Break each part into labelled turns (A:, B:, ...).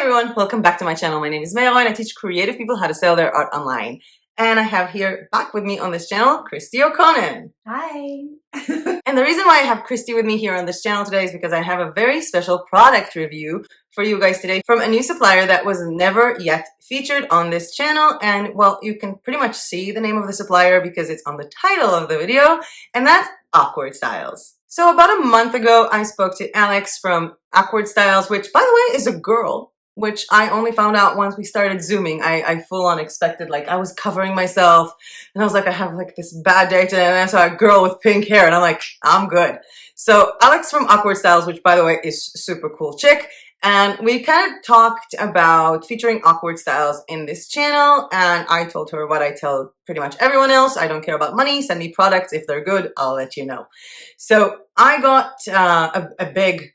A: everyone, welcome back to my channel. My name is MeyAroyo and I teach creative people how to sell their art online. And I have here back with me on this channel, Kristy Okkonen.
B: Hi!
A: And the reason why I have Kristy with me here on this channel today is because I have a very special product review for you guys today from a new supplier that was never yet featured on this channel. And well, you can pretty much see the name of the supplier because it's on the title of the video, and that's Awkward Styles. So about a month ago, I spoke to Alex from Awkward Styles, which by the way is a girl, which I only found out once we started Zooming. I full on expected, like I was covering myself and I was like, I have like this bad day today, and I saw a girl with pink hair and I'm like, I'm good. So Alex from Awkward Styles, which by the way is super cool chick, and we kind of talked about featuring Awkward Styles in this channel, and I told her what I tell pretty much everyone else. I don't care about money. Send me products. If they're good, I'll let you know. So I got a big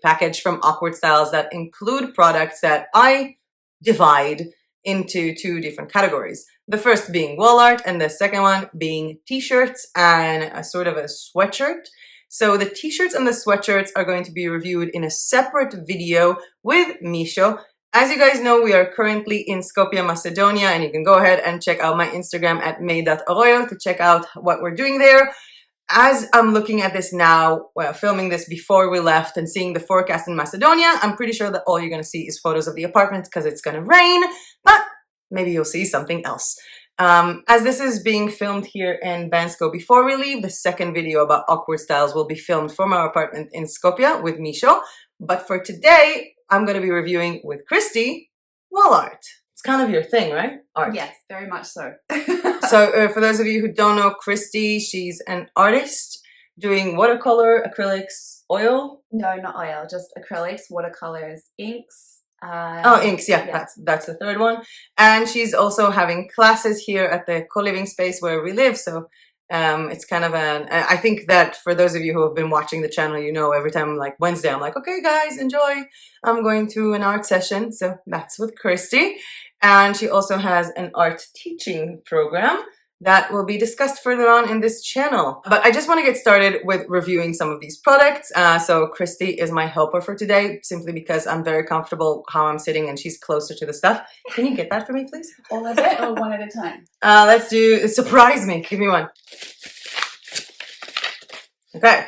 A: package from Awkward Styles that include products that I divide into two different categories. The first being wall art and the second one being t-shirts and a sort of a sweatshirt. So the t-shirts and the sweatshirts are going to be reviewed in a separate video with Misho. As you guys know, we are currently in Skopje, Macedonia, and you can go ahead and check out my Instagram at MeyAroyo to check out what we're doing there. As I'm looking at this now, well, filming this before we left and seeing the forecast in Macedonia, I'm pretty sure that all you're going to see is photos of the apartment because it's going to rain, but maybe you'll see something else. As this is being filmed here in Bansko before we leave, the second video about Awkward Styles will be filmed from our apartment in Skopje with Misho. But for today, I'm going to be reviewing with Kristy wall art. It's kind of your thing, right? Art.
B: Yes, very much so.
A: So for those of you who don't know Kristy, she's an artist doing watercolor, acrylics, oil?
B: No, not oil, just acrylics, watercolors, inks.
A: Inks, yeah. That's the third one. And she's also having classes here at the co-living space where we live. So it's kind of I think that for those of you who have been watching the channel, you know, every time like Wednesday, I'm like, okay guys, enjoy. I'm going to an art session. So that's with Kristy. And she also has an art teaching program that will be discussed further on in this channel. But I just want to get started with reviewing some of these products. So Kristy is my helper for today, simply because I'm very comfortable how I'm sitting and she's closer to the stuff. Can you get that for me, please?
B: All of it or one at a time?
A: Let's do, surprise me. Give me one. Okay.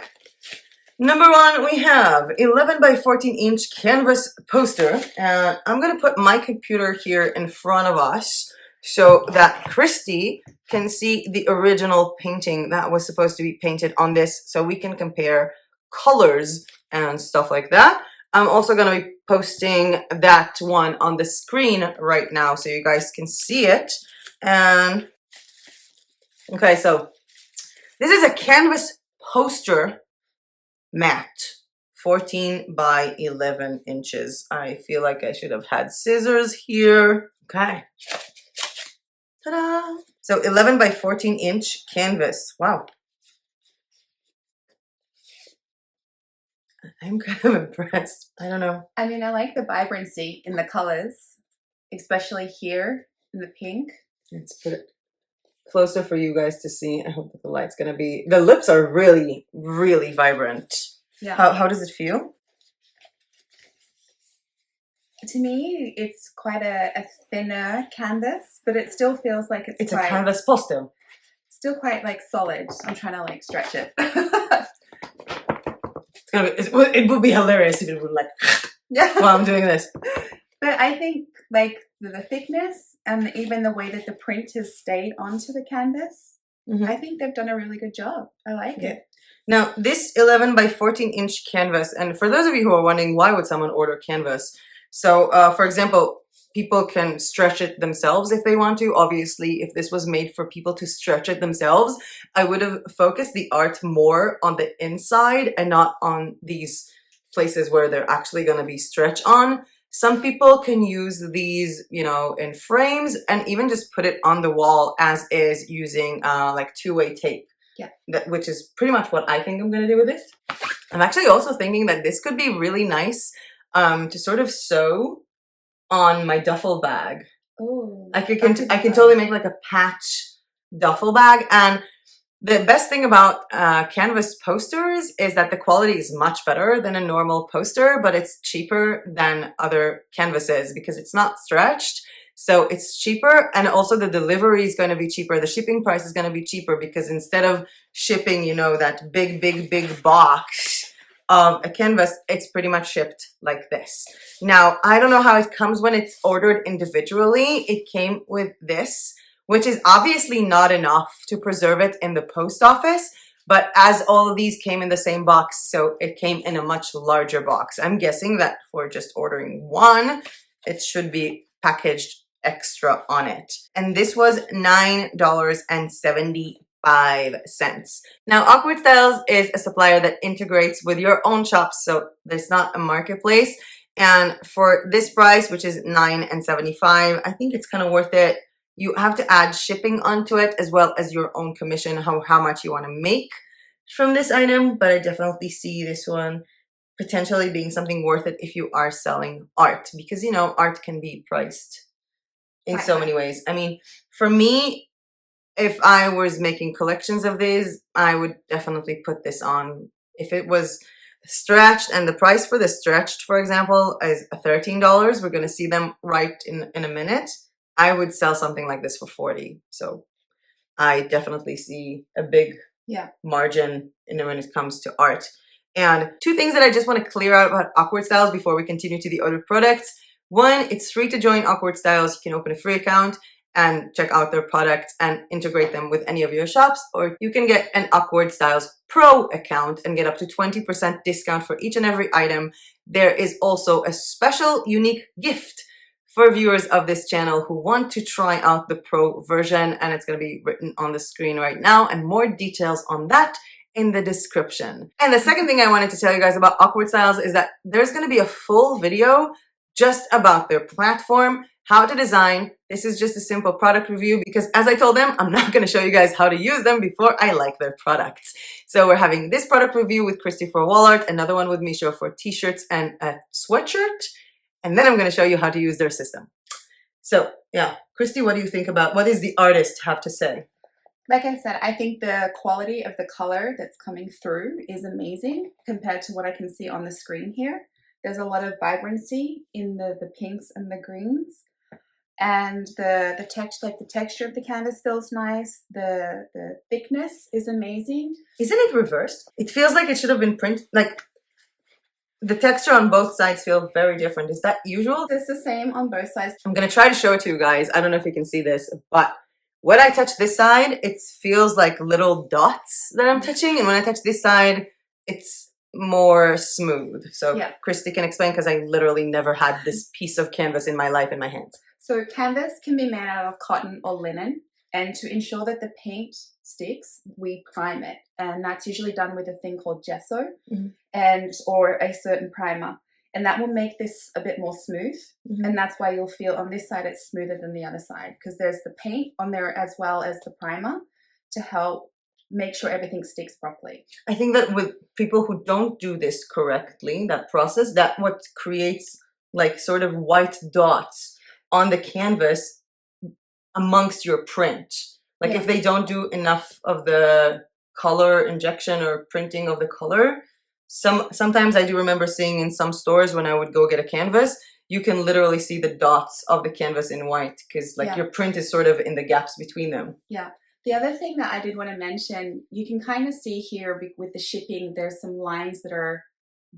A: Number one, we have 11 by 14 inch canvas poster. I'm going to put my computer here in front of us so that Kristy can see the original painting that was supposed to be painted on this, so we can compare colors and stuff like that. I'm also going to be posting that one on the screen right now so you guys can see it. And okay, so this is a canvas poster matte, 14 by 11 inches. I feel like I should have had scissors here. Okay. Ta-da! So 11 by 14 inch canvas. Wow. I'm kind of impressed. I don't know.
B: I mean, I like the vibrancy in the colors, especially here in the pink.
A: Let's put it closer for you guys to see. I hope that the light's gonna be, the lips are really vibrant.
B: Yeah.
A: How does it feel?
B: To me, it's quite a thinner canvas, but it still feels like it's
A: a canvas poster.
B: Still quite like solid. I'm trying to like stretch it.
A: It would be hilarious if it would like, yeah, while I'm doing this.
B: But I think like the thickness and even the way that the print has stayed onto the canvas, I think they've done a really good job. I like it.
A: Now, this 11 by 14 inch canvas, and for those of you who are wondering why would someone order canvas, so for example, people can stretch it themselves if they want to. Obviously, if this was made for people to stretch it themselves, I would have focused the art more on the inside and not on these places where they're actually going to be stretched on. Some people can use these, you know, in frames and even just put it on the wall as is using like two-way tape.
B: Yeah.
A: Which is pretty much what I think I'm going to do with this. I'm actually also thinking that this could be really nice to sort of sew on my duffel bag.
B: Oh,
A: I can totally make like a patch duffel bag. And The best thing about canvas posters is that the quality is much better than a normal poster, but it's cheaper than other canvases because it's not stretched. So it's cheaper, and also the delivery is going to be cheaper. The shipping price is going to be cheaper because instead of shipping, you know, that big box of a canvas, it's pretty much shipped like this. Now, I don't know how it comes when it's ordered individually. It came with this, which is obviously not enough to preserve it in the post office, but as all of these came in the same box, so it came in a much larger box. I'm guessing that for just ordering one, it should be packaged extra on it. And this was $9.75. Now, Awkward Styles is a supplier that integrates with your own shops, so there's not a marketplace. And for this price, which is $9.75, I think it's kind of worth it. You have to add shipping onto it as well as your own commission, how much you want to make from this item. But I definitely see this one potentially being something worth it if you are selling art, because, you know, art can be priced in so many ways. I mean, for me, if I was making collections of these, I would definitely put this on. If it was stretched, and the price for the stretched, for example, is $13, we're going to see them right in a minute, I would sell something like this for $40. So I definitely see a big margin when it comes to art. And two things that I just want to clear out about Awkward Styles before we continue to the other products. One, it's free to join Awkward Styles. You can open a free account and check out their products and integrate them with any of your shops, or you can get an Awkward Styles Pro account and get up to 20% discount for each and every item. There is also a special unique gift for viewers of this channel who want to try out the Pro version, and it's going to be written on the screen right now, and more details on that in the description. And the second thing I wanted to tell you guys about Awkward Styles is that there's going to be a full video just about their platform, how to design. This is just a simple product review because, as I told them, I'm not going to show you guys how to use them before I like their products. So we're having this product review with Kristy for wall art, another one with Misha for t-shirts and a sweatshirt, and then I'm going to show you how to use their system. So yeah, Kristy, what do you think about, what does the artist have to say?
B: Like I said, I think the quality of the color that's coming through is amazing compared to what I can see on the screen here. There's a lot of vibrancy in the pinks and the greens, and the texture of the canvas feels nice. The thickness is amazing.
A: Isn't it reversed? It feels like it should have been printed. Like the texture on both sides feels very different. Is that usual?
B: It's the same on both sides.
A: I'm gonna try to show it to you guys. I don't know if you can see this, but when I touch this side, it feels like little dots that I'm touching, and when I touch this side, it's more smooth. So yeah. Kristy can explain, because I literally never had this piece of canvas in my life in my hands.
B: So canvas can be made out of cotton or linen, and to ensure that the paint sticks, we prime it, and that's usually done with a thing called gesso, or a certain primer, and that will make this a bit more smooth, and that's why you'll feel on this side it's smoother than the other side, because there's the paint on there as well as the primer to help make sure everything sticks properly.
A: I think that with people who don't do this correctly, that process, that what creates like sort of white dots on the canvas amongst your print. Like if they don't do enough of the color injection or printing of the color, sometimes I do remember seeing in some stores when I would go get a canvas, you can literally see the dots of the canvas in white, because like your print is sort of in the gaps between them.
B: Yeah. The other thing that I did want to mention, you can kind of see here with the shipping, there's some lines that are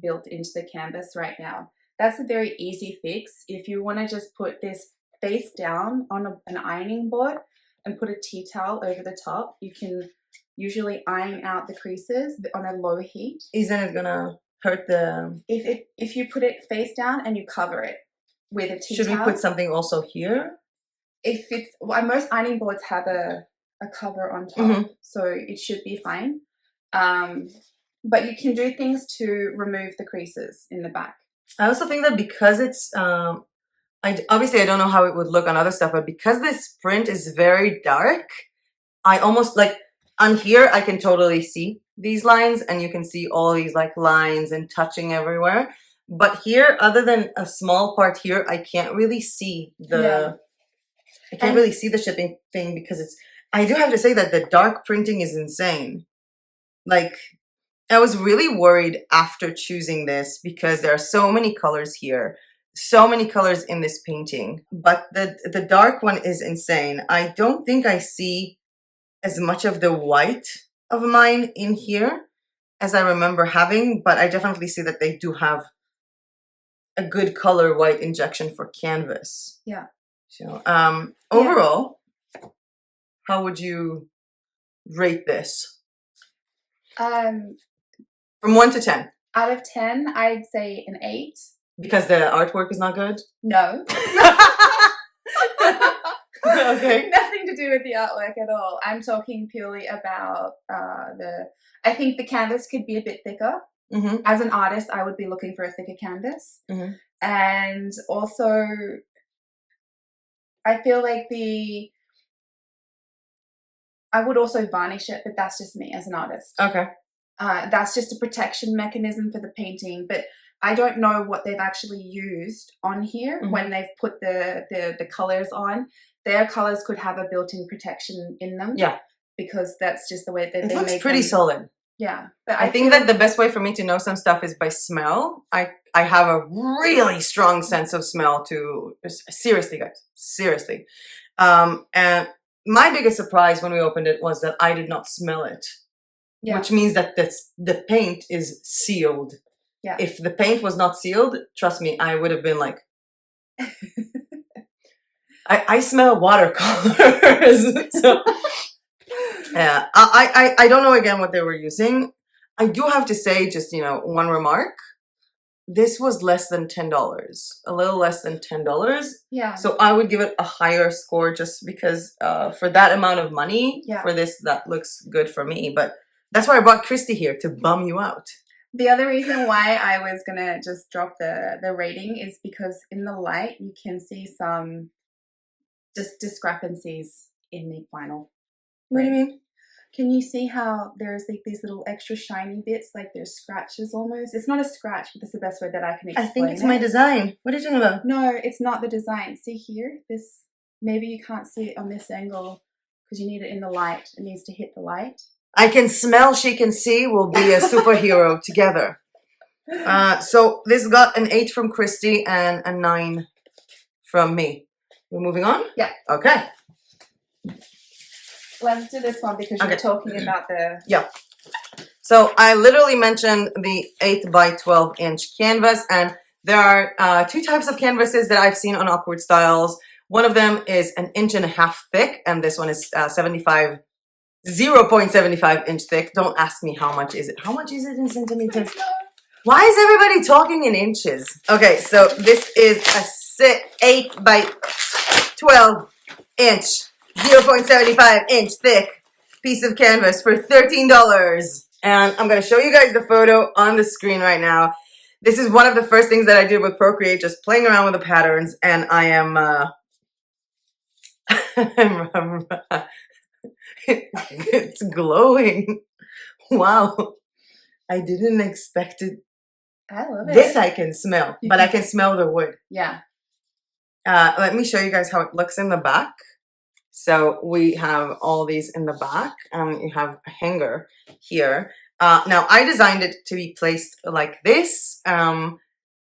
B: built into the canvas right now. That's a very easy fix. If you want to just put this face down on an ironing board and put a tea towel over the top, you can usually iron out the creases on a low heat.
A: Isn't it gonna hurt the...
B: If you put it face down and you cover it with a tea towel.
A: Should we put something also here?
B: If it's... Well, most ironing boards have a cover on top, so it should be fine. But you can do things to remove the creases in the back.
A: I also think that because it's... obviously, I don't know how it would look on other stuff, but because this print is very dark, I almost like... On here, I can totally see these lines, and you can see all these like lines and touching everywhere. But here, other than a small part here, I can't really see the... I can't really see the shipping thing because it's... I do have to say that the dark printing is insane. Like, I was really worried after choosing this because there are so many colors here, so many colors in this painting, but the dark one is insane. I don't think I see as much of the white of mine in here as I remember having, but I definitely see that they do have a good color white injection for canvas.
B: Yeah.
A: So, overall, how would you rate this? From 1 to 10.
B: Out of 10, I'd say an 8.
A: Because the artwork is not good?
B: No.
A: Okay.
B: Nothing to do with the artwork at all. I'm talking purely about I think the canvas could be a bit thicker.
A: Mm-hmm.
B: As an artist, I would be looking for a thicker canvas.
A: Mm-hmm.
B: And also, I feel like I would also varnish it, but that's just me as an artist.
A: Okay.
B: That's just a protection mechanism for the painting, but I don't know what they've actually used on here when they've put the colors on. Their colors could have a built-in protection in them.
A: Yeah.
B: Because that's just the way that
A: it
B: they
A: looks
B: make
A: pretty
B: them.
A: solid.
B: Yeah. But
A: I think that the best way for me to know some stuff is by smell. I have a really strong sense of smell to, seriously guys, seriously. And my biggest surprise when we opened it was that I did not smell it. Yeah. Which means that the paint is sealed. Yeah. If the paint was not sealed, trust me, I would have been like, I smell watercolors. So, yeah, I don't know again what they were using. I do have to say, just, one remark. This was less than $10, a little less than $10.
B: Yeah.
A: So I would give it a higher score just because for that amount of money, for this, that looks good for me. But that's why I brought Kristy here, to bum you out.
B: The other reason why I was going to just drop the rating is because in the light, you can see some just discrepancies in the final.
A: What do you mean?
B: Can you see how there's like these little extra shiny bits, like there's scratches almost? It's not a scratch, but that's the best way that I can explain it.
A: I think it's my design. What are you talking about?
B: No, it's not the design. See here? This, maybe you can't see it on this angle because you need it in the light. It needs to hit the light.
A: I can smell, she can see. We'll be a superhero together. So this got an 8 from Kristy and a 9 from me. We're moving on?
B: Yeah.
A: Okay.
B: Let's do this one because you're talking about the...
A: Yeah. So I literally mentioned the 8 by 12 inch canvas, and there are 2 types of canvases that I've seen on Awkward Styles. One of them is an 1.5 inch thick, and this one is 0.75 inch thick. Don't ask me how much is it. How much is it in centimeters? Why is everybody talking in inches? Okay, so this is a 8 by 12 inch, 0.75 inch thick piece of canvas for $13. And I'm going to show you guys the photo on the screen right now. This is one of the first things that I did with Procreate, just playing around with the patterns, and I am... it's glowing. Wow. I didn't expect it.
B: I love it.
A: This I can smell, but I can smell the wood.
B: Yeah.
A: Let me show you guys how it looks in the back. So we have all these in the back, and you have a hanger here. Now I designed it to be placed like this. To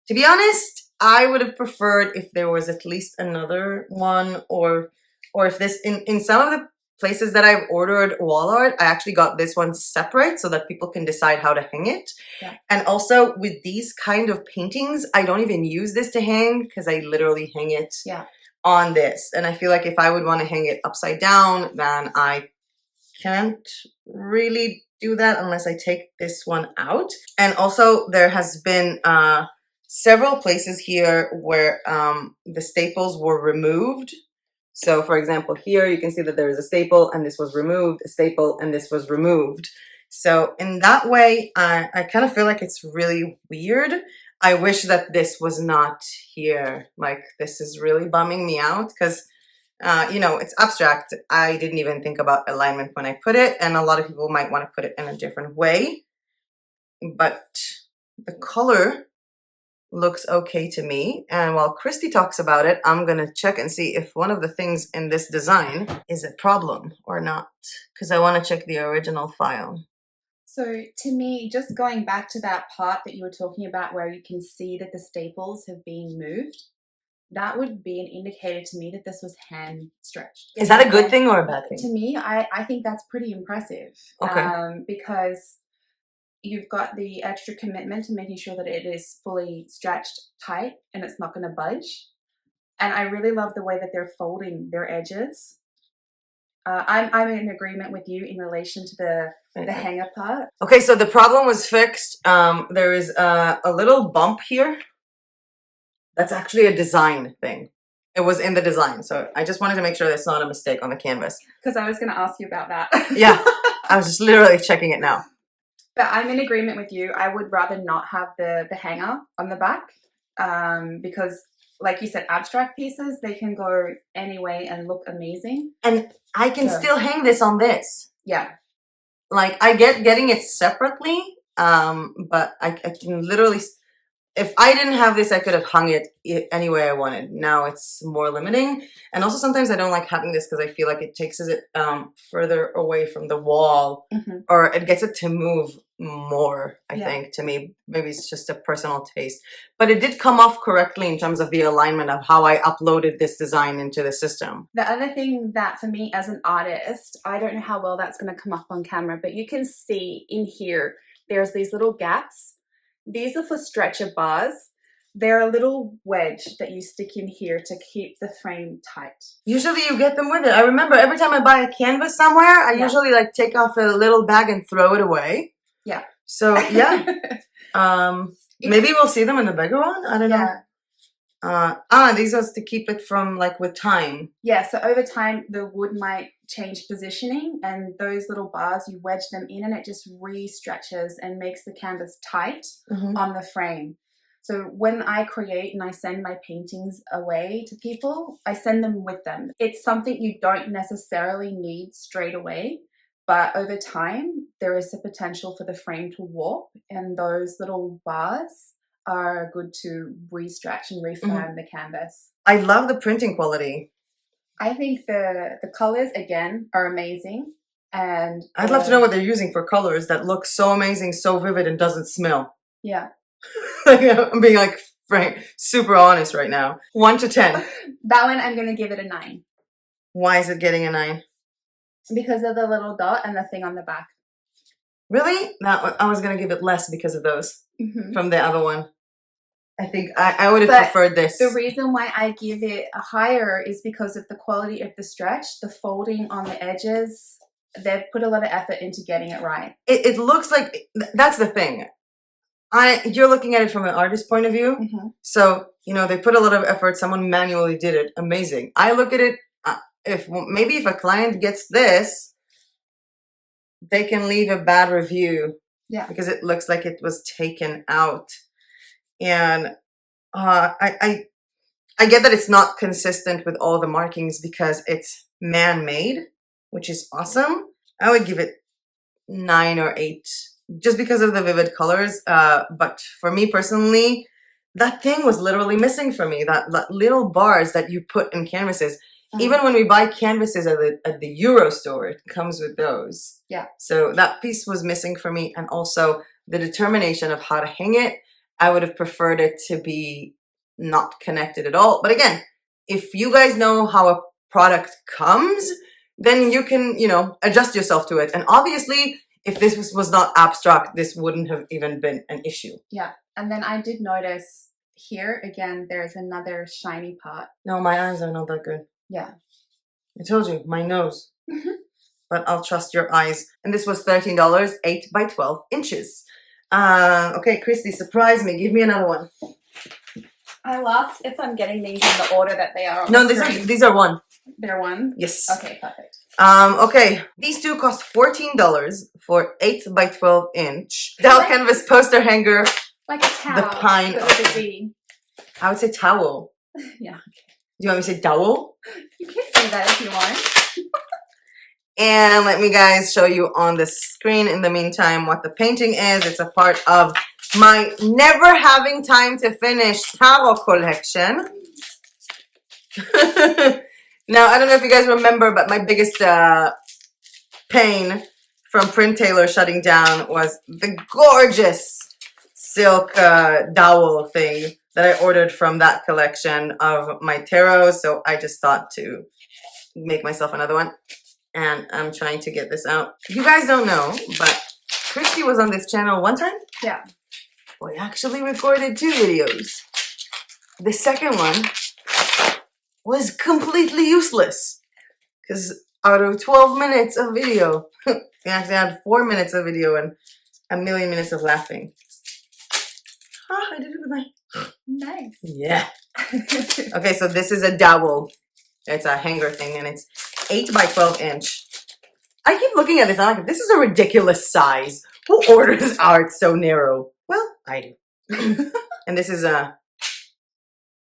A: be honest, I would have preferred if there was at least another one, or if this in some of the places that I've ordered wall art, I actually got this one separate so that people can decide how to hang it. Yeah. And also with these kind of paintings, I don't even use this to hang because I literally hang it on this. And I feel like if I would want to hang it upside down, then I can't really do that unless I take this one out. And also there has been several places here where the staples were removed. So for example, here you can see that there is a staple and this was removed, a staple and this was removed. So in that way, I kind of feel like it's really weird. I wish that this was not here. Like, this is really bumming me out because, it's abstract. I didn't even think about alignment when I put it, and a lot of people might want to put it in a different way. But the color looks okay to me. And while Kristy talks about it, I'm gonna check and see if one of the things in this design is a problem or not, because I want to check the original file.
B: So to me, just going back to that part that you were talking about where you can see that the staples have been moved, that would be an indicator to me that this was hand stretched.
A: Is that a good thing or a bad thing?
B: To me, I think that's pretty impressive.
A: Okay.
B: Because you've got the extra commitment to making sure that it is fully stretched tight and it's not going to budge. And I really love the way that they're folding their edges. I'm in agreement with you in relation to the hanger part.
A: Okay, so the problem was fixed. There is a little bump here. That's actually a design thing. It was in the design, so I just wanted to make sure that's not a mistake on the canvas.
B: Because I was going to ask you about that.
A: Yeah, I was just literally checking it now.
B: But I'm in agreement with you. I would rather not have the hanger on the back because, like you said, abstract pieces, they can go any way and look amazing.
A: And I can still hang this on this.
B: Yeah.
A: Like, I get getting it separately, but I can literally... If I didn't have this, I could have hung it any way I wanted. Now it's more limiting. And also sometimes I don't like having this because I feel like it takes it further away from the wall, or it gets it to move more, I think, to me. Maybe it's just a personal taste. But it did come off correctly in terms of the alignment of how I uploaded this design into the system.
B: The other thing that for me as an artist, I don't know how well that's going to come up on camera, but you can see in here, there's these little gaps. These are for stretcher bars. They're a little wedge that you stick in here to keep the frame tight. Usually
A: you get them with it. I remember every time I buy a canvas somewhere, I usually like take off a little bag and throw it away.
B: Yeah.
A: So yeah. Maybe we'll see them in the bigger one. I don't know. These are to keep it from like with time. Yeah, so over time the wood might change positioning, and those little bars, you wedge them in and it just re-stretches and makes the canvas tight on the frame. So when I create and I send my paintings away to people, I send them with them. It's something you don't necessarily need straight away, but over time there is the potential for the frame to warp, and those little bars are good to re-stretch and refirm the canvas. I love the printing quality. I think the colors, again, are amazing. And I'd love to know what they're using for colors that look so amazing, so vivid, and doesn't smell. Yeah. I'm being like super honest right now. 1 to 10. That one, I'm going to give it a 9. Why is it getting a 9? Because of the little dot and the thing on the back. Really? That I was going to give it less because of those from the other one. I think I would have preferred this. The reason why I give it a higher is because of the quality of the stretch, the folding on the edges. They've put a lot of effort into getting it right. It looks like, that's the thing. You're looking at it from an artist's point of view. So, you know, they put a lot of effort. Someone manually did it. Amazing. I look at it, if a client gets this, they can leave a bad review. Yeah. Because it looks like it was taken out. And I get that it's not consistent with all the markings because it's man-made, which is awesome. I would give it 9 or 8 just because of the vivid colors. But for me personally, that thing was literally missing for me. That little bars that you put in canvases. Even when we buy canvases at the Euro store, it comes with those. Yeah. So that piece was missing for me, and also the determination of how to hang it. I would have preferred it to be not connected at all. But again, if you guys know how a product comes, then you can, you know, adjust yourself to it. And obviously, if this was not abstract, this wouldn't have even been an issue. Yeah. And then I did notice here, again, there's another shiny part. No, my eyes are not that good. Yeah. I told you, my nose. But I'll trust your eyes. And this was $13, 8 by 12 inches. Okay, Kristy, surprise me. Give me another one. I lost if I'm getting these in the order that they are on the screen. These are one. They're one? Yes. Okay, perfect. Okay, these two cost $14 for 8 by 12 inch. Dell canvas poster hanger. Like a towel. The pine. I would say towel. Yeah. Okay. Do you want me to say dowel? You can say that if you want. And let me guys show you on the screen in the meantime what the painting is. It's a part of my never having time to finish tarot collection. Now, I don't know if you guys remember, but my biggest pain from Print Tailor shutting down was the gorgeous silk dowel thing that I ordered from that collection of my tarot. So I just thought to make myself another one. And I'm trying to get this out. You guys don't know, but Kristy was on this channel one time.
B: Yeah.
A: We actually recorded 2 videos. The second one was completely useless. Because out of 12 minutes of video, we actually had 4 minutes of video and a million minutes of laughing. Ah, I did it with my...
B: Nice.
A: Yeah. Okay, so this is a dowel. It's a hanger thing, and it's 8 by 12 inch. I keep looking at this, I'm like, this is a ridiculous size. Who orders art so narrow? Well, I do. And this is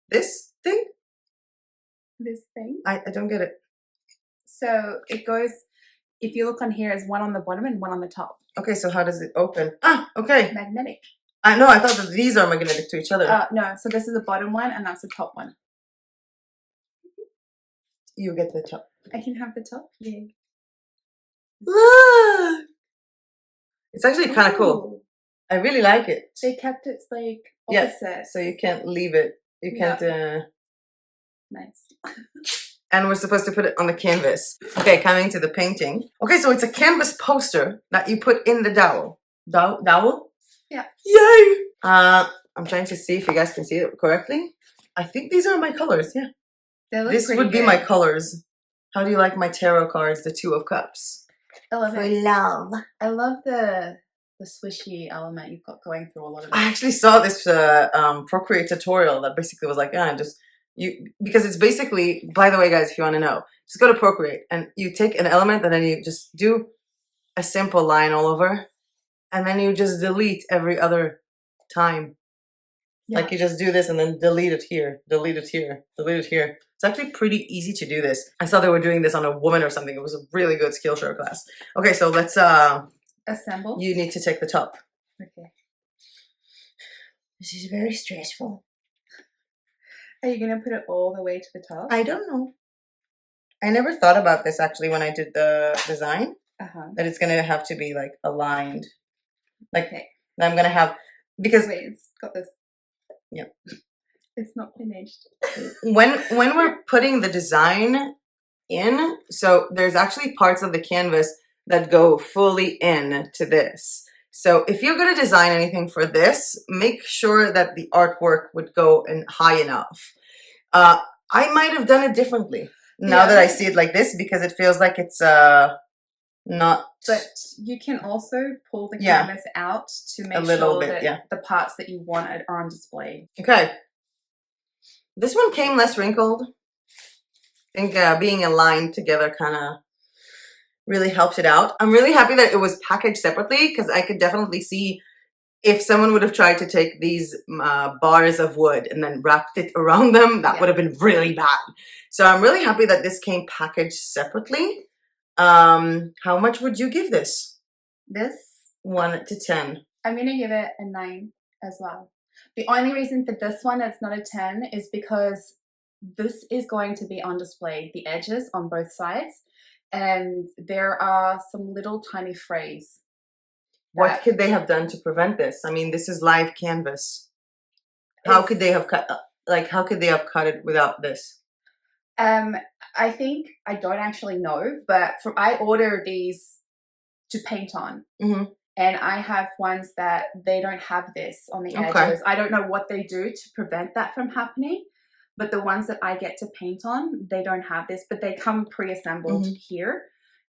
A: this thing?
B: This thing?
A: I don't get it.
B: So it goes, if you look on here, there's one on the bottom and one on the top.
A: Okay, so how does it open? Ah, okay.
B: Magnetic.
A: I know, I thought that these are magnetic to each other.
B: No, so this is the bottom one and that's the top one.
A: You get the top.
B: I can have the top? Yeah.
A: Look! It's actually kind of cool. I really like it.
B: They kept its like opposite.
A: So you can't leave it. You can't...
B: Nice.
A: And we're supposed to put it on the canvas. Okay, coming to the painting. Okay, so it's a canvas poster that you put in the dowel. Dowel?
B: Yeah.
A: Yay! I'm trying to see if you guys can see it correctly. I think these are my colors, yeah. This would be my colors. How do you like my tarot cards, the 2 of Cups?
B: I love
A: For
B: it.
A: love.
B: I love the swishy element you've got going through a lot of it.
A: I actually saw this Procreate tutorial that basically was like, yeah, just because it's basically, by the way, guys, if you want to know, just go to Procreate and you take an element and then you just do a simple line all over, and then you just delete every other time. Yeah. Like you just do this and then delete it here, delete it here, delete it here. It's actually pretty easy to do this. I saw they were doing this on a woman or something. It was a really good Skillshare class. Okay, so let's
B: assemble.
A: You need to take the top.
B: Okay.
A: This is very stressful.
B: Are you gonna put it all the way to the top?
A: I don't know. I never thought about this actually when I did the design. That it's gonna have to be like aligned. Like that I'm gonna have, because
B: wait, it's got this.
A: Yep.
B: It's not finished.
A: When we're putting the design in, so there's actually parts of the canvas that go fully in to this. So if you're going to design anything for this, make sure that the artwork would go in high enough. I might have done it differently now that I see it like this, because it feels like it's not.
B: But you can also pull the canvas out to make sure that the parts that you want are on display.
A: Okay. This one came less wrinkled. I think being aligned together kind of really helps it out. I'm really happy that it was packaged separately, because I could definitely see if someone would have tried to take these bars of wood and then wrapped it around them, that would have been really bad. So I'm really happy that this came packaged separately. How much would you give this?
B: This?
A: 1 to 10.
B: I'm going to give it a 9 as well. The only reason for this one it's not a 10 is because this is going to be on display, the edges on both sides. And there are some little tiny frays.
A: What could they have done to prevent this? I mean, this is live canvas. How could they have cut, how could they have cut it without this?
B: I think, I don't actually know, but I order these to paint on.
A: Mm-hmm.
B: And I have ones that they don't have this on the edges. I don't know what they do to prevent that from happening. But the ones that I get to paint on, they don't have this, but they come pre-assembled here.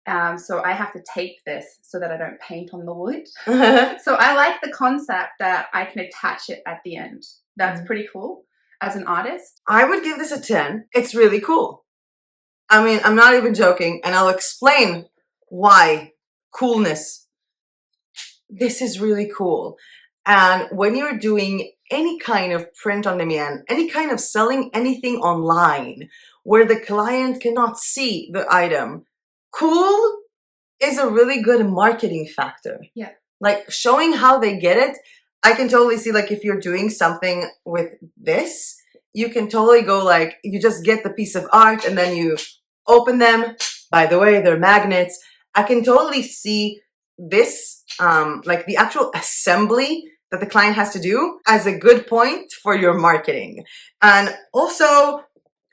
B: So I have to tape this so that I don't paint on the wood. So I like the concept that I can attach it at the end. That's pretty cool as an artist. I
A: would give this a 10. It's really cool. I mean, I'm not even joking, and I'll explain why. Coolness. This is really cool. And when you're doing any kind of print on demand, any kind of selling anything online where the client cannot see the item, cool is a really good marketing factor.
B: Yeah.
A: Like showing how they get it. I can totally see, like, if you're doing something with this, you can totally go, like, you just get the piece of art and then you open them. By the way, they're magnets. I can totally see this, like the actual assembly that the client has to do as a good point for your marketing. And also,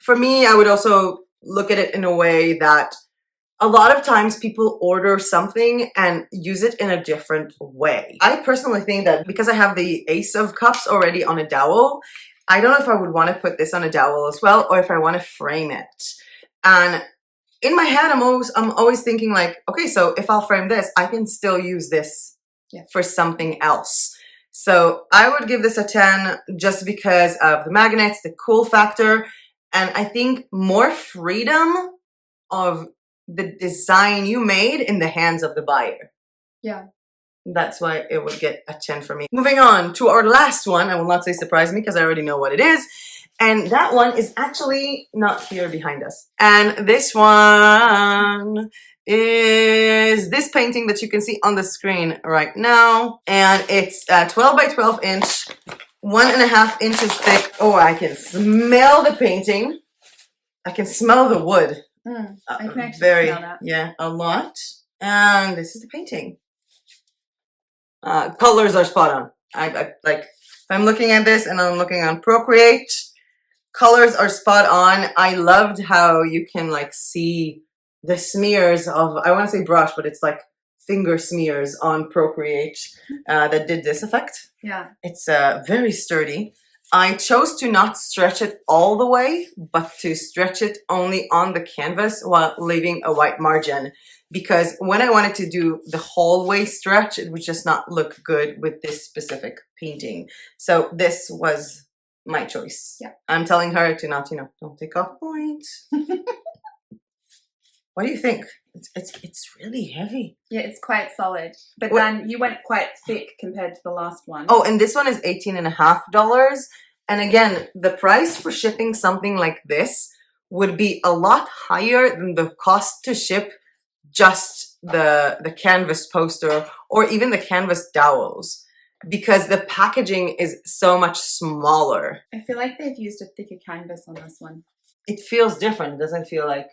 A: for me, I would also look at it in a way that a lot of times people order something and use it in a different way. I personally think that because I have the Ace of Cups already on a dowel, I don't know if I would want to put this on a dowel as well, or if I want to frame it. And in my head, I'm always thinking like, okay, so if I'll frame this, I can still use this for something else. So I would give this a 10 just because of the magnets, the cool factor, and I think more freedom of the design you made in the hands of the buyer.
B: Yeah.
A: That's why it would get a 10 for me. Moving on to our last one. I will not say surprise me because I already know what it is. And that one is actually not here behind us. And this one is this painting that you can see on the screen right now. And it's 12 by 12 inch, 1.5 inches thick. Oh, I can smell the painting. I can smell the wood.
B: I can actually smell that.
A: Yeah, a lot. And this is the painting. Colors are spot on. I like, if I'm looking at this and I'm looking on Procreate, colors are spot on. I loved how you can like see the smears of, I want to say brush, but it's like finger smears on Procreate that did this effect.
B: Yeah.
A: It's very sturdy. I chose to not stretch it all the way, but to stretch it only on the canvas while leaving a white margin. Because when I wanted to do the whole way stretch, it would just not look good with this specific painting. So this was my choice.
B: Yeah.
A: I'm telling her to not, don't take off points. What do you think? It's really heavy.
B: Yeah, it's quite solid. But then you went quite thick compared to the last one.
A: Oh, and this one is $18.50. And again, the price for shipping something like this would be a lot higher than the cost to ship just the canvas poster or even the canvas dowels, because the packaging is so much smaller.
B: I feel like they've used a thicker canvas on this one.
A: It feels different. It doesn't feel like,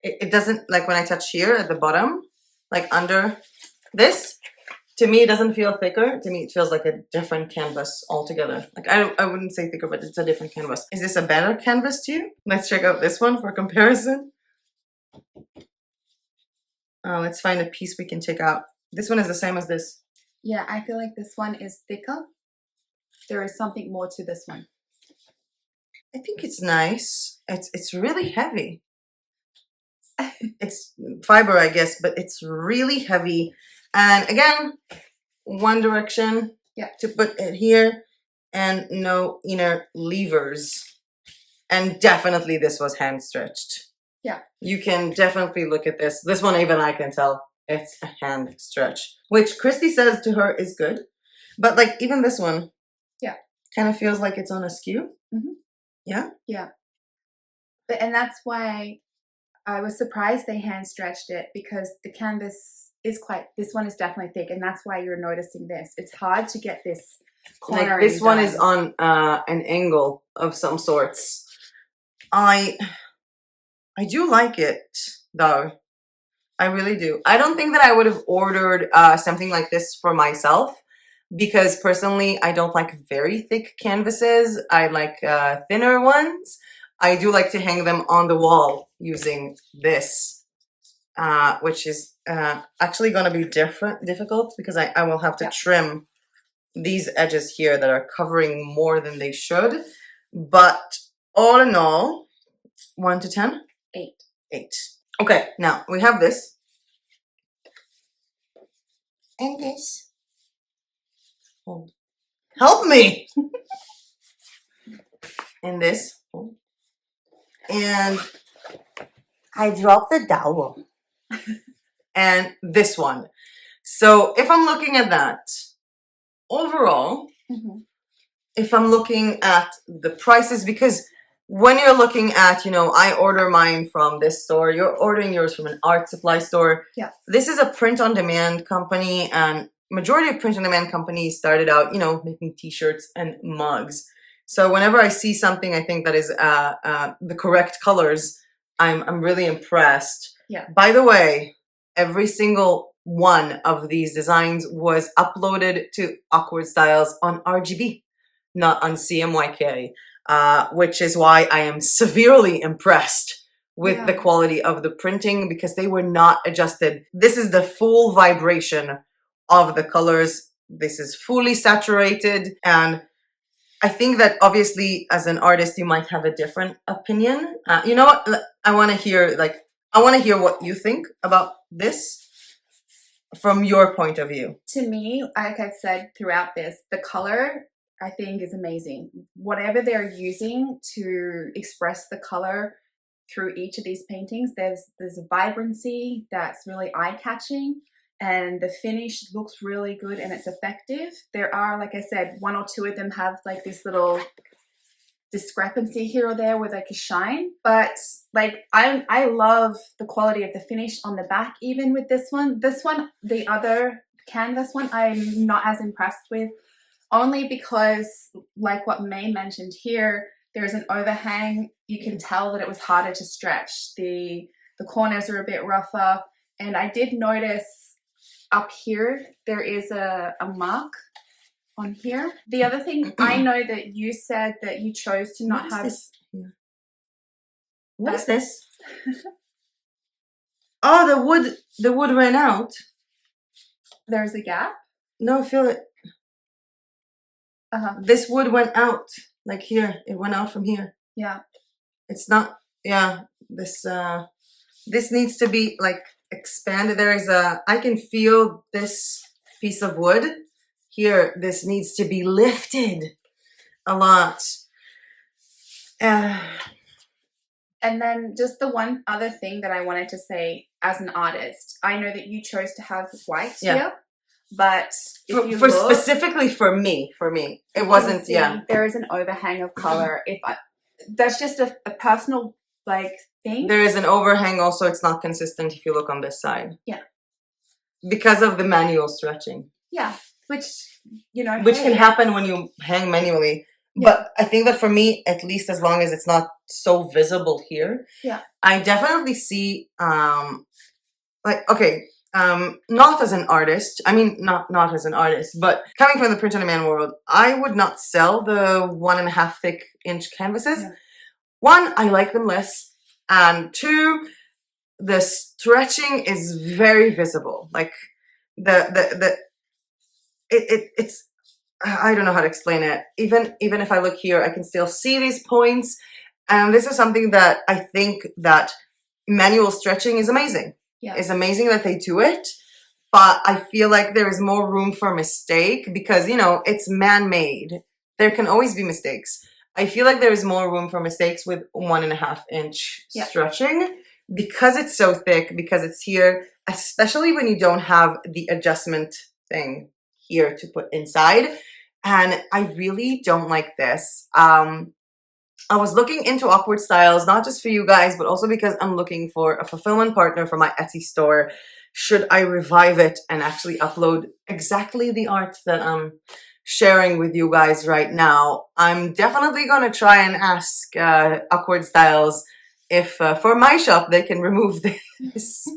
A: it doesn't, like when I touch here at the bottom, like under this, to me it doesn't feel thicker. To me it feels like a different canvas altogether. Like I wouldn't say thicker, but it's a different canvas. Is this a better canvas to you? Let's check out this one for comparison. Let's find a piece we can take out. This one is the same as this.
B: Yeah, I feel like this one is thicker. There is something more to this one.
A: I think it's nice. It's really heavy. It's fiber, I guess, but it's really heavy. And again, one direction to put it here and no inner levers. And definitely this was hand stretched.
B: Yeah.
A: You can definitely look at this. This one, even I can tell it's a hand stretch, which Kristy says to her is good. But like even this one, kind of feels like it's on a skew.
B: Mm-hmm.
A: Yeah?
B: Yeah. And that's why I was surprised they hand stretched it, because the canvas is this one is definitely thick, and that's why you're noticing this. It's hard to get this cornering
A: like this one is on an angle of some sorts. I do like it though. I really do. I don't think that I would have ordered something like this for myself, because personally I don't like very thick canvases. I like thinner ones. I do like to hang them on the wall using this, which is actually going to be difficult because I will have to trim these edges here that are covering more than they should. But all in all, 1 to 10?
B: 8.
A: 8. Okay, now we have this. And this. Hold. Help me! And this. And I dropped the dowel. And this one. So if I'm looking at that, overall, if I'm looking at the prices, because when you're looking at, I order mine from this store, you're ordering yours from an art supply store.
B: Yeah.
A: This is a print-on-demand company, and majority of print-on-demand companies started out, you know, making t-shirts and mugs. So whenever I see something I think that is the correct colors, I'm really impressed.
B: Yeah.
A: By the way, every single one of these designs was uploaded to Awkward Styles on RGB, not on CMYK, which is why I am severely impressed with the quality of the printing, because they were not adjusted. This is the full vibration of the colors. This is fully saturated, and I think that obviously as an artist you might have a different opinion. You know what? I want to hear what you think about this from your point of view.
B: To me, like I've said throughout this, the color I think is amazing. Whatever they're using to express the color through each of these paintings, there's a vibrancy that's really eye-catching, and the finish looks really good and it's effective. There are, like I said, one or two of them have like this little discrepancy here or there with like a shine, but like I love the quality of the finish on the back. Even with this one, the other canvas one, I'm not as impressed with, only because like what May mentioned here, there's an overhang. You can tell that it was harder to stretch. The corners are a bit rougher, and I did notice up here there is a mark on here. The other thing, I know that you said that you chose to not have
A: this? Yeah. What is this? Oh, the wood ran out.
B: There's a gap.
A: No, feel it. This wood went out, like here. It went out from here.
B: Yeah.
A: It's not. Yeah. This needs to be like expanded. I can feel this piece of wood here. This needs to be lifted a lot.
B: And then just the one other thing that I wanted to say as an artist, I know that you chose to have white here, but if you look,
A: specifically for me, it wasn't.
B: There is an overhang of color. That's just a personal like thing.
A: There is an overhang also. It's not consistent if you look on this side.
B: Yeah.
A: Because of the manual stretching.
B: Yeah, which
A: can happen when you hang manually. Yeah. But I think that for me, at least as long as it's not so visible here, I definitely see not as an artist. I mean, not as an artist, but coming from the print-on-demand world, I would not sell the 1.5 thick inch canvases. Yeah. One, I like them less, and two, the stretching is very visible. Like it's I don't know how to explain it. Even if I look here, I can still see these points, and this is something that I think that manual stretching is amazing. Yeah. It's amazing that they do it, but I feel like there is more room for mistake because, it's man-made. There can always be mistakes. I feel like there is more room for mistakes with 1.5 inch stretching because it's so thick, because it's here, especially when you don't have the adjustment thing here to put inside. And I really don't like this. I was looking into Awkward Styles, not just for you guys, but also because I'm looking for a fulfillment partner for my Etsy store. Should I revive it and actually upload exactly the art that I'm sharing with you guys right now? I'm definitely going to try and ask Awkward Styles if for my shop they can remove this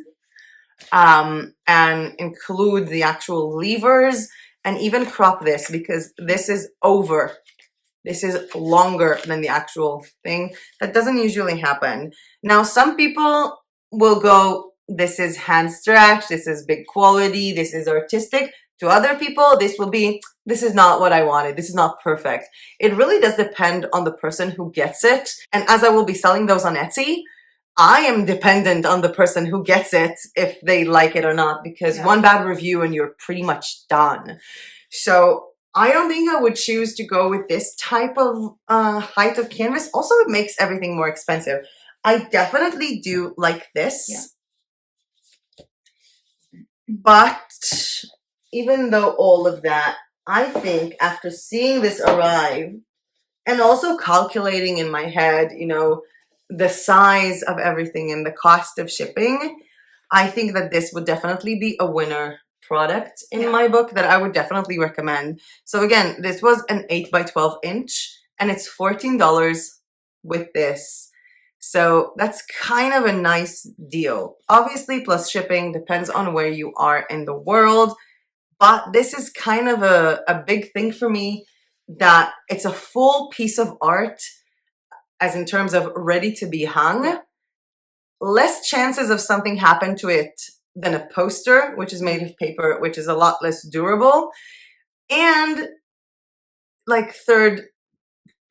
A: and include the actual levers and even crop this, because this is over. This is longer than the actual thing. That doesn't usually happen. Now, some people will go, this is hand stretch, this is big quality, this is artistic. To other people, this will be, this is not what I wanted, this is not perfect. It really does depend on the person who gets it. And as I will be selling those on Etsy, I am dependent on the person who gets it if they like it or not, because one bad review and you're pretty much done. So I don't think I would choose to go with this type of height of canvas. Also, it makes everything more expensive. I definitely do like this. Yeah. But even though all of that, I think after seeing this arrive and also calculating in my head, the size of everything and the cost of shipping, I think that this would definitely be a winner product in my book that I would definitely recommend. So again, this was an 8 by 12 inch and it's $14 with this. So that's kind of a nice deal. Obviously, plus shipping, depends on where you are in the world. But this is kind of a big thing for me, that it's a full piece of art, as in terms of ready to be hung. Less chances of something happen to it than a poster, which is made of paper, which is a lot less durable. And like third,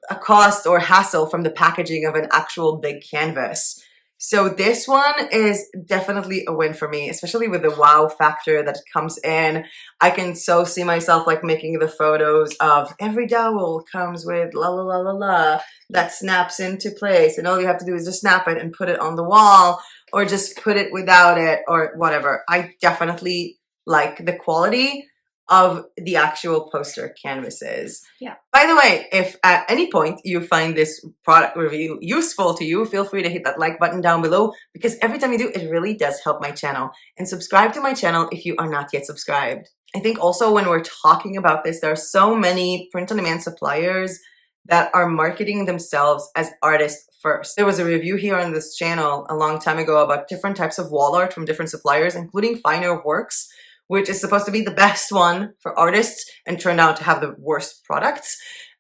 A: a cost or hassle from the packaging of an actual big canvas. So this one is definitely a win for me, especially with the wow factor that comes in. I can so see myself like making the photos of every dowel comes with la la la la la that snaps into place, and all you have to do is just snap it and put it on the wall, or just put it without it, or whatever. I definitely like the quality of the actual poster canvases.
B: Yeah.
A: By the way, if at any point you find this product review useful to you, feel free to hit that like button down below, because every time you do, it really does help my channel. And subscribe to my channel if you are not yet subscribed. I think also when we're talking about this, there are so many print-on-demand suppliers that are marketing themselves as artists first. There was a review here on this channel a long time ago about different types of wall art from different suppliers, including Finer Works, which is supposed to be the best one for artists and turned out to have the worst products.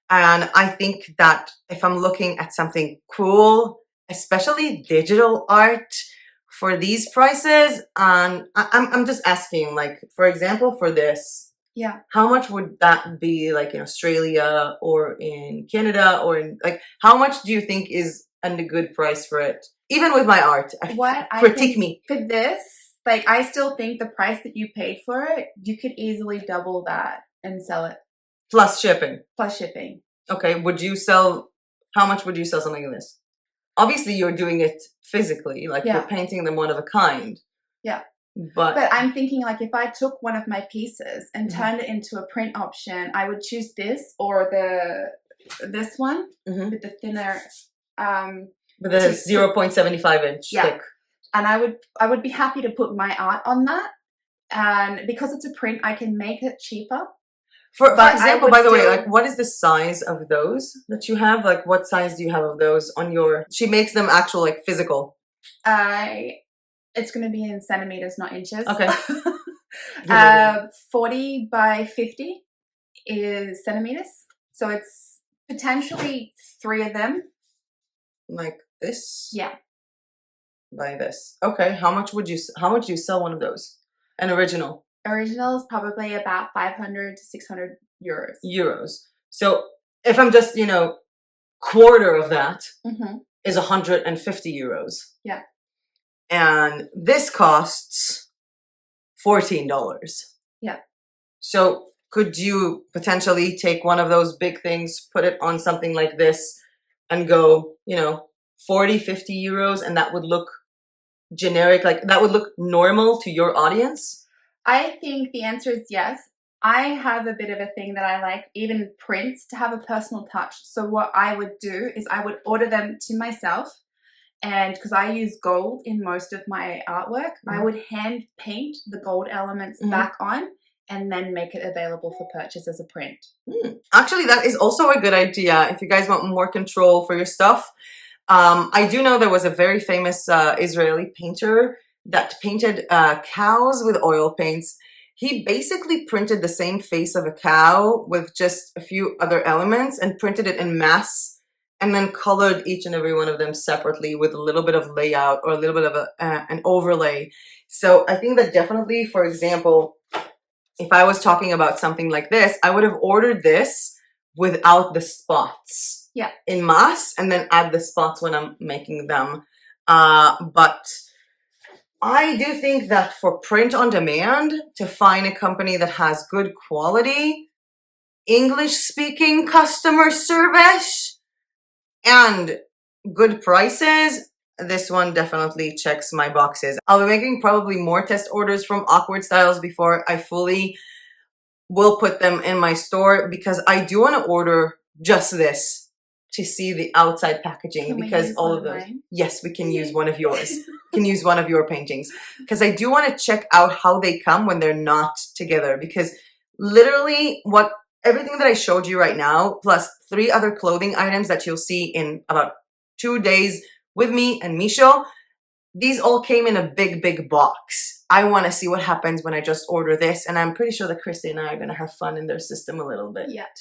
A: And I think that if I'm looking at something cool, especially digital art for these prices, and I'm just asking, like, for example, for this, how much would that be like in Australia or in Canada, or in, like, how much do you think is a good price for it? Even with my art, critique me.
B: For this, like, I still think the price that you paid for it, you could easily double that and sell it.
A: Plus shipping.
B: Plus shipping.
A: Okay, how much would you sell something like this? Obviously, you're doing it physically, like you're painting them one of a kind.
B: Yeah.
A: But
B: I'm thinking, like, if I took one of my pieces and turned it into a print option, I would choose this or this one with the thinner...
A: with a 0.75 inch thick.
B: And I would be happy to put my art on that, and because it's a print, I can make it cheaper.
A: For example, by the way, like, what is the size of those that you have? Like, what size do you have of those on your? She makes them actual, like, physical.
B: It's going to be in centimeters, not inches.
A: Okay.
B: 40 by 50 is centimeters, so it's potentially 3 of them.
A: Like this.
B: Yeah.
A: By this. Okay, how much do you sell one of those? An original?
B: Original is probably about 500 to 600 euros.
A: Euros. So if I'm just, quarter of that is 150 euros.
B: Yeah.
A: And this costs $14.
B: Yeah.
A: So could you potentially take one of those big things, put it on something like this, and go, 40, 50 euros, and that would look generic, like that would look normal to your audience?
B: I think the answer is yes. I have a bit of a thing that I like, even prints, to have a personal touch. So what I would do is I would order them to myself, and because I use gold in most of my artwork, I would hand paint the gold elements back on and then make it available for purchase as a print.
A: Actually, that is also a good idea if you guys want more control for your stuff. I do know there was a very famous Israeli painter that painted cows with oil paints. He basically printed the same face of a cow with just a few other elements and printed it in mass, and then colored each and every one of them separately with a little bit of layout or a little bit of an overlay. So I think that definitely, for example, if I was talking about something like this, I would have ordered this without the spots.
B: Yeah.
A: In mass, and then add the spots when I'm making them. But I do think that for print on demand, to find a company that has good quality, English-speaking customer service, and good prices, this one definitely checks my boxes. I'll be making probably more test orders from Awkward Styles before I fully will put them in my store, because I do want to order just this to see the outside packaging, because all of those. Yes, we can use one of yours. can use one of your paintings, because I do want to check out how they come when they're not together, because literally everything that I showed you right now, plus 3 other clothing items that you'll see in about 2 days with me and Misho, these all came in a big box. I want to see what happens when I just order this, and I'm pretty sure that Kristy and I are going to have fun in their system a little bit.
B: Yet.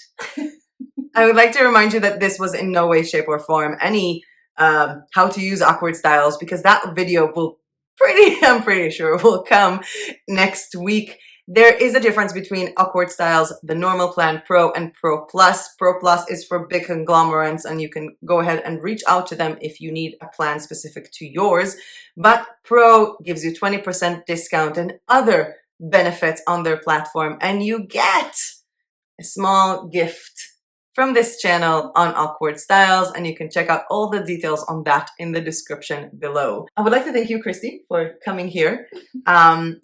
A: I would like to remind you that this was in no way, shape, or form any how to use awkward styles, because that video I'm pretty sure will come next week. There is a difference between awkward styles, the normal plan Pro and Pro Plus. Pro Plus is for big conglomerates, and you can go ahead and reach out to them if you need a plan specific to yours. But Pro gives you 20% discount and other benefits on their platform, and you get a small gift from this channel on awkward styles, and you can check out all the details on that in the description below. I would like to thank you, Kristy, for coming here.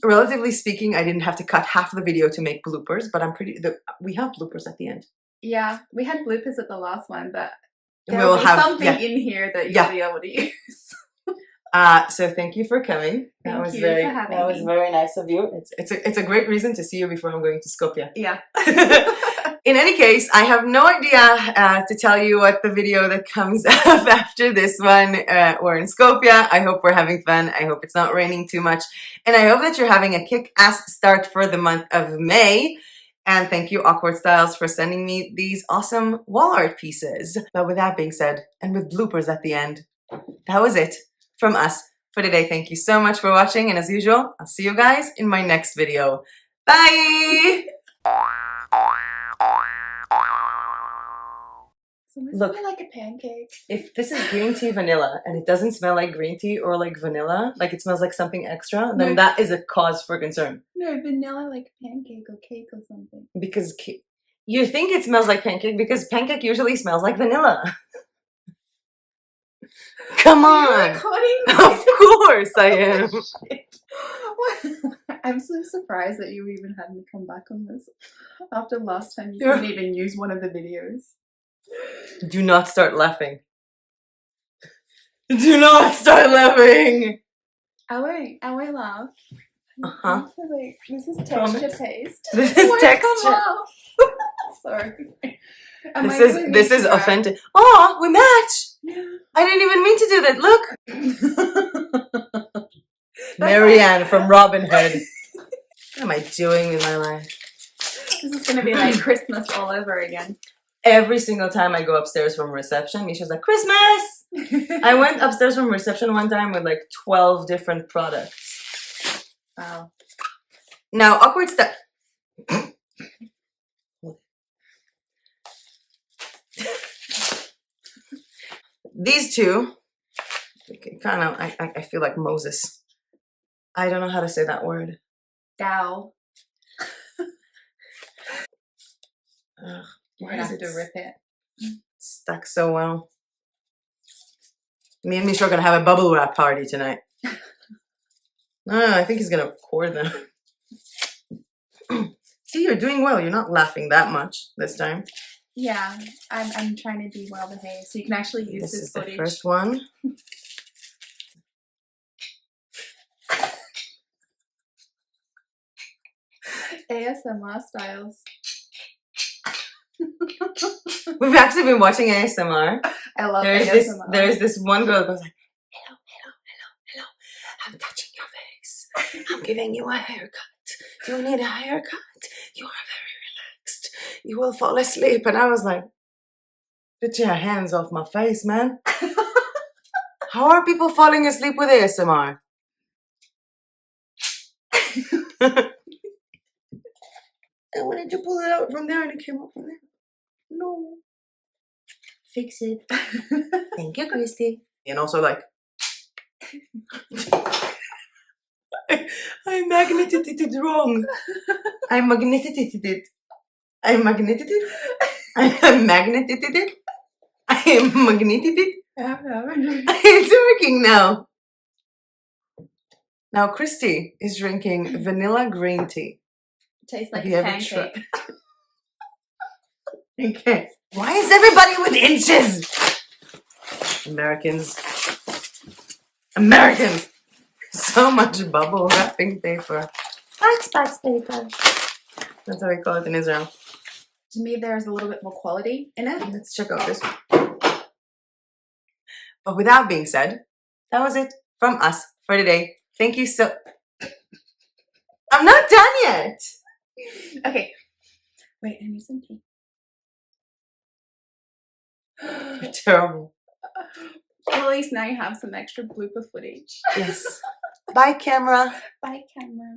A: Relatively speaking, I didn't have to cut half the video to make bloopers, but we have bloopers at the end.
B: Yeah, we had bloopers at the last one, but
A: We
B: there
A: will
B: will be
A: have
B: something in here that you'll be able to use.
A: So thank you for coming.
B: Thank you for having me.
A: That was very nice of you. It's a great reason to see you before I'm going to Skopje.
B: Yeah.
A: In any case, I have no idea to tell you what the video that comes up after this one. We're in Skopje. I hope we're having fun. I hope it's not raining too much. And I hope that you're having a kick-ass start for the month of May. And thank you, Awkward Styles, for sending me these awesome wall art pieces. But with that being said, and with bloopers at the end, that was it from us for today. Thank you so much for watching. And as usual, I'll see you guys in my next video. Bye!
B: Look, like a pancake.
A: If this is green tea vanilla and it doesn't smell like green tea or like vanilla, like it smells like something extra, then that is a cause for concern.
B: No, vanilla like pancake or cake or something.
A: Because you think it smells like pancake because pancake usually smells like vanilla. Come on! Of course I am.
B: I'm so surprised that you even had me come back on this after last time you couldn't even use one of the videos.
A: Do not start laughing. Do not start laughing.
B: I won't laugh.
A: Uh-huh.
B: Like, this is texture paste.
A: This is texture.
B: Sorry.
A: This is authentic. Oh, we match. Yeah. I didn't even mean to do that. Look. Marianne from Robin Hood. What am I doing with my life?
B: This is going to be like Christmas all over again.
A: Every single time I go upstairs from reception, Misha's like, Christmas! I went upstairs from reception one time with like 12 different products.
B: Wow.
A: Now, awkward stuff. These two, kind of, I feel like Moses. I don't know how to say that word.
B: Thou.
A: Why
B: I have to rip it.
A: Stuck so well. Me and Misha are gonna have a bubble wrap party tonight. No, I think he's gonna pour them. See, you're doing well. You're not laughing that much this time.
B: Yeah, I'm trying to be well behaved, so you can actually use this footage.
A: The first one.
B: ASMR styles.
A: We've actually been watching ASMR.
B: I love ASMR.
A: There's this one girl who goes like, hello, hello, hello, hello. I'm touching your face. I'm giving you a haircut. You need a haircut. You are very relaxed. You will fall asleep. And I was like, get your hands off my face, man. How are people falling asleep with ASMR? I wanted to pull it out from there and it came out from there. No. Fix it. Thank you, Kristy. And also like, I magneted it wrong. I magneted it. I magneted it. I magneted it. I magneted it. It's working now. Now Kristy is drinking vanilla green tea.
B: Tastes like a pancake.
A: Okay. Why is everybody with inches? Americans. So much bubble wrapping paper. Expat paper. That's how we call it in Israel.
B: To me, there's a little bit more quality in it.
A: Let's check out this one. But with that being said, that was it from us for today. Thank you so... I'm not done yet!
B: Okay. Wait, I need some tea.
A: You're terrible.
B: Well, at least now you have some extra blooper footage.
A: Yes. Bye, camera.
B: Bye, camera.